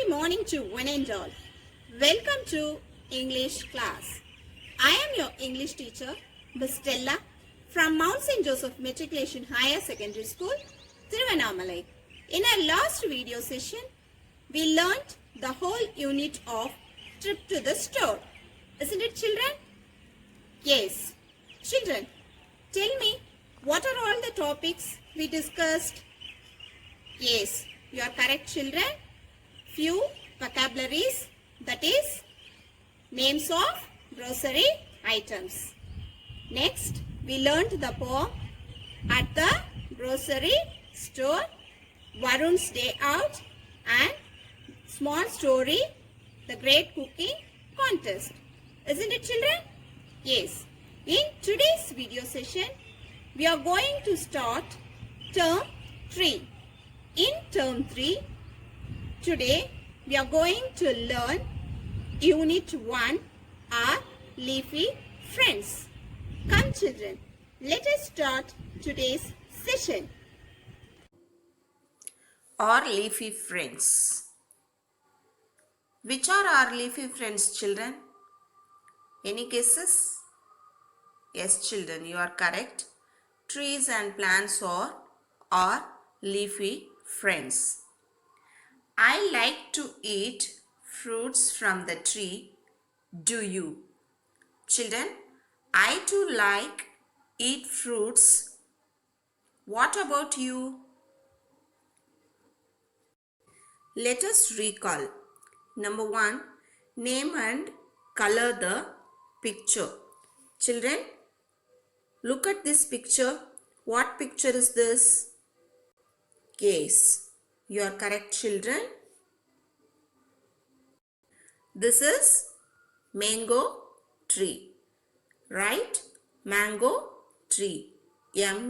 Very morning to one and all. Welcome to English class. I am your English teacher, Miss Stella, from Mount St. Joseph Matriculation Higher Secondary School, Tiruvannamalai. In our last video session, we learnt the whole unit of Trip to the Store. Isn't it, children? Yes. Children, tell me, what are all the topics we discussed? Yes, you are correct, children. Few vocabularies, that is names of grocery items. Next, we learned the poem At the Grocery Store, Varun's Day Out, and small story The Great Cooking Contest. Isn't it, children? Yes. In today's video session, we are going to start term 3. In term 3, today we are going to learn unit 1, our leafy friends. Come children, let us start today's session. Our leafy friends. Which are our leafy friends, children? Any guesses? Yes, children, you are correct. Trees and plants are our leafy friends. I like to eat fruits from the tree. Do you? Children, I too like eat fruits. What about you? Let us recall. Number 1, name and color the picture. Children, look at this picture. What picture is this? Yes, you are correct, children. This is mango tree, right? Mango tree. M-A-N-G-O,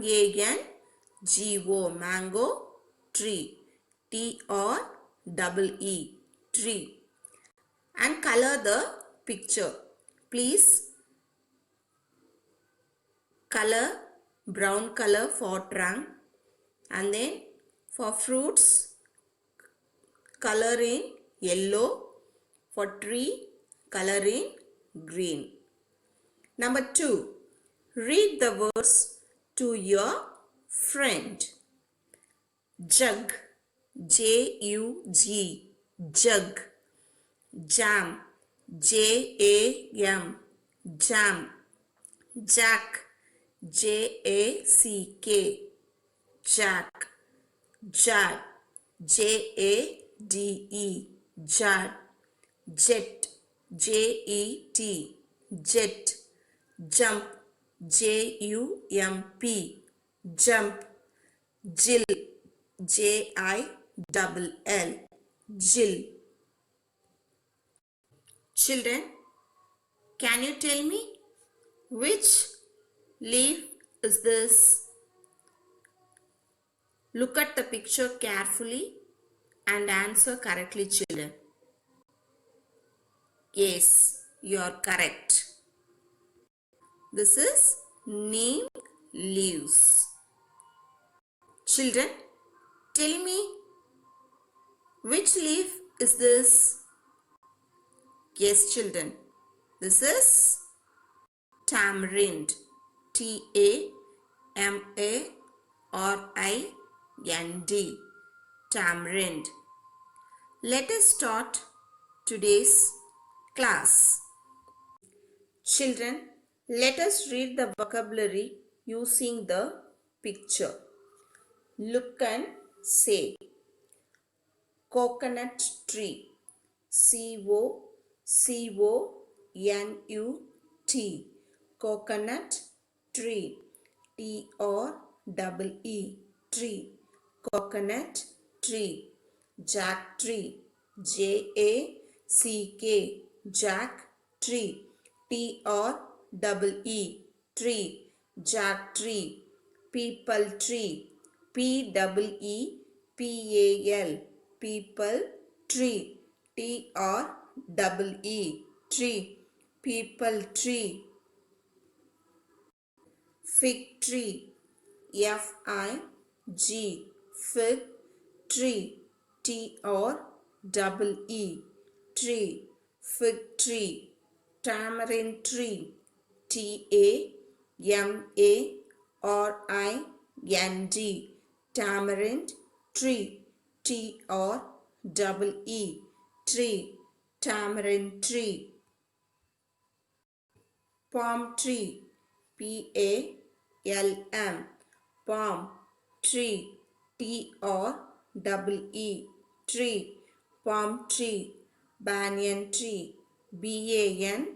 mango tree. T-R-E-E, tree. And color the picture. Please color brown color for trunk, and then for fruits color in yellow, for tree color in green. Number 2, read the words to your friend. Jug, J-U-G, jug. Jam, J-A-M, jam. Jack, J-A-C-K, jack. Jad, J-A-D-E, jad. Jet, J-E-T, jet. Jump, J-U-M-P, jump. Jill, J-I-L-L, Jill. Children, can you tell me which leaf is this? Look at the picture carefully and answer correctly, children. Yes, you are correct. This is neem leaves. Children, tell me which leaf is this? Yes, children. This is tamarind. T-A-M-A-R-I-N-D. Tamarind. Let us start today's class. Children, let us read the vocabulary using the picture. Look and say. Coconut tree. C-O-C-O-N-U-T. Coconut tree. T-R-E-E, tree. Coconut tree. Jack tree. J-A-C-K, jack tree. T-R-E-E, tree. Jack tree. People tree. P-E-E-P-A-L, people tree. T-R-E-E, tree. People tree. Fig tree. F-I-G, fig tree. T-R-E-E, double E, tree, fig tree, tamarind tree, Tamarind, tamarind tree, Tree, tree, tamarind tree. Palm tree, Palm, palm tree, tree, palm tree. Banyan tree, Banyan,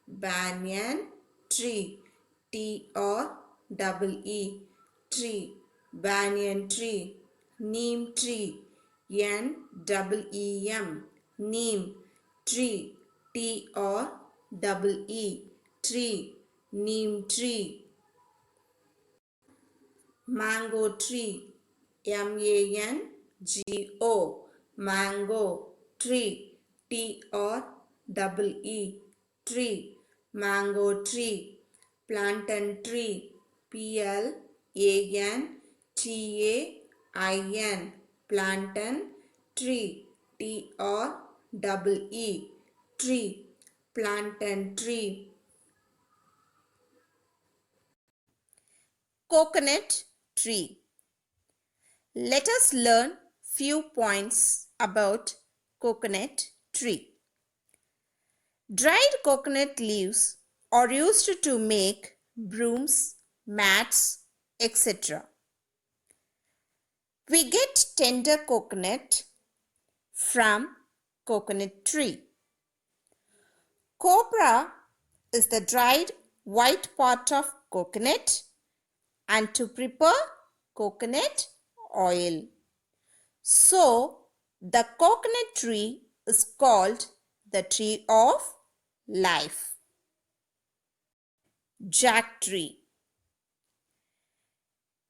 banyan tree, tree, banyan tree. Neem tree, Neem, neem tree, tree, neem tree. Mango tree, Mango, mango tree, tree, mango tree. Plantain tree, Plantain, plantain tree, tree, plantain tree. Coconut tree. Let us learn few points about coconut tree. Dried coconut leaves are used to make brooms, mats, etc. We get tender coconut from coconut tree. Copra is the dried white part of coconut and to prepare coconut oil. So, the coconut tree is called the tree of life. Jack tree.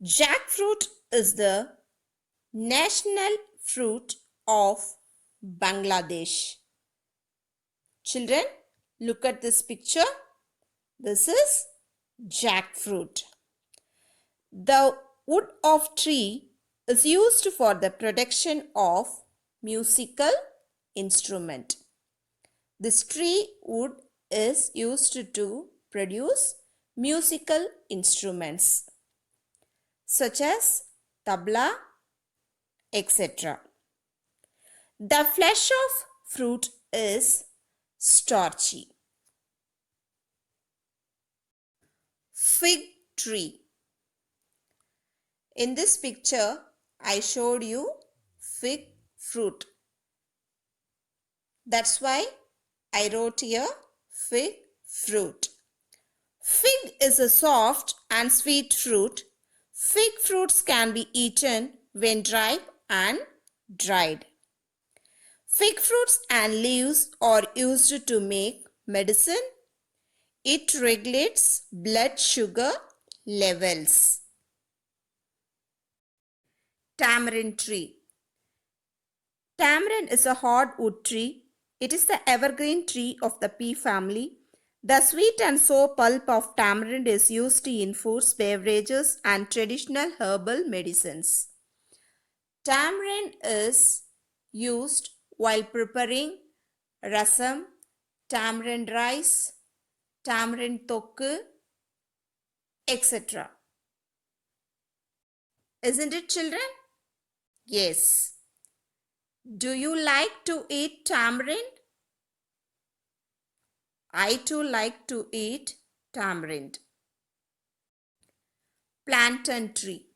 Jackfruit is the national fruit of Bangladesh. Children, look at this picture. This is jackfruit. The wood of tree is used for the production of musical instrument. This tree wood is used to produce musical instruments such as tabla, etc. The flesh of fruit is starchy. Fig tree. In this picture, I showed you fig fruit. That's why I wrote here fig fruit. Fig is a soft and sweet fruit. Fig fruits can be eaten when ripe and dried. Fig fruits and leaves are used to make medicine. It regulates blood sugar levels. Tamarind tree. Tamarind is a hardwood tree. It is the evergreen tree of the pea family. The sweet and sour pulp of tamarind is used in foods, beverages, and traditional herbal medicines. Tamarind is used while preparing rasam, tamarind rice, tamarind tokku, etc. Isn't it, children? Yes. Do you like to eat tamarind? I too like to eat tamarind. Plantain tree.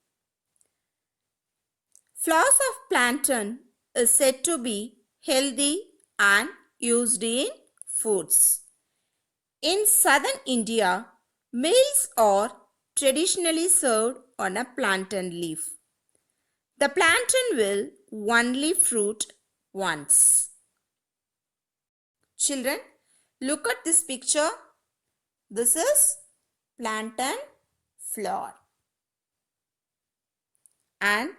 Flowers of plantain is said to be healthy and used in foods. In southern India, meals are traditionally served on a plantain leaf. The plantain will only fruit once. Children, look at this picture. This is plantain flower. And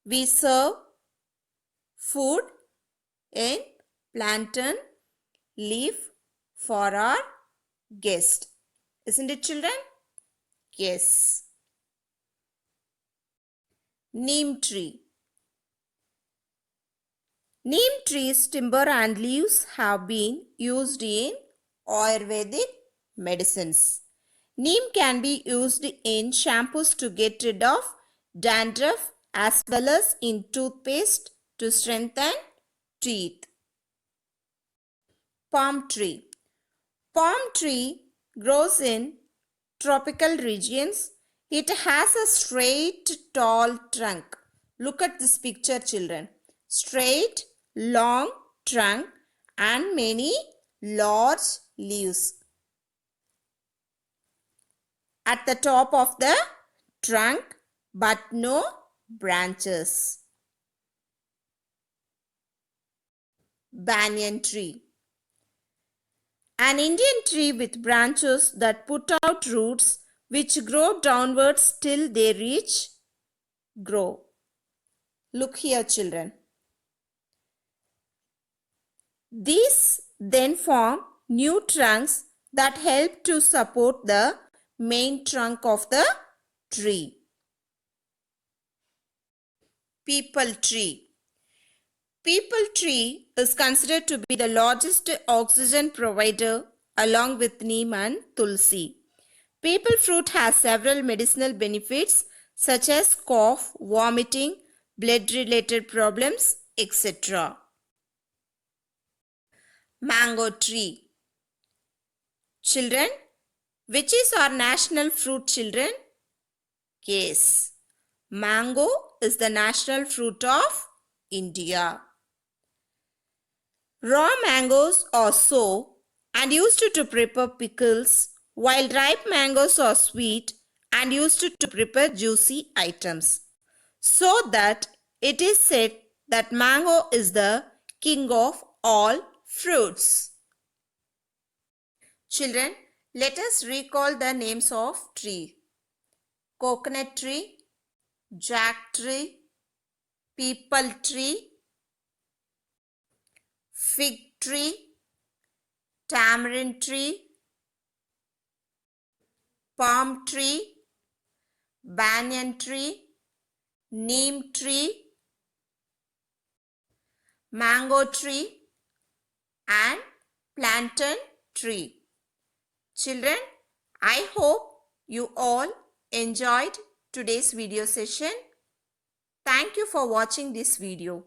we serve food in plantain leaf for our guest. Isn't it, children? Yes. Neem tree. Neem trees, timber and leaves have been used in Ayurvedic medicines. Neem can be used in shampoos to get rid of dandruff as well as in toothpaste to strengthen teeth. Palm tree. Palm tree grows in tropical regions. It has a straight, tall trunk. Look at this picture, children. Straight, long trunk and many large leaves. At the top of the trunk, but no branches. Banyan tree. An Indian tree with branches that put out roots which grow downwards till they grow. Look here, children. These then form new trunks that help to support the main trunk of the tree. Peepal tree. Peepal tree is considered to be the largest oxygen provider along with neem and tulsi. Peepal fruit has several medicinal benefits such as cough, vomiting, blood-related problems, etc. Mango tree. Children, which is our national fruit, children? Yes, mango is the national fruit of India. Raw mangoes are sour and used to prepare pickles, while ripe mangoes are sweet and used to prepare juicy items. So that it is said that mango is the king of all fruits. Children, let us recall the names of tree. Coconut tree, jack tree, peepal tree, fig tree, tamarind tree, palm tree, banyan tree, neem tree, mango tree and plantain tree. Children, I hope you all enjoyed today's video session. Thank you for watching this video.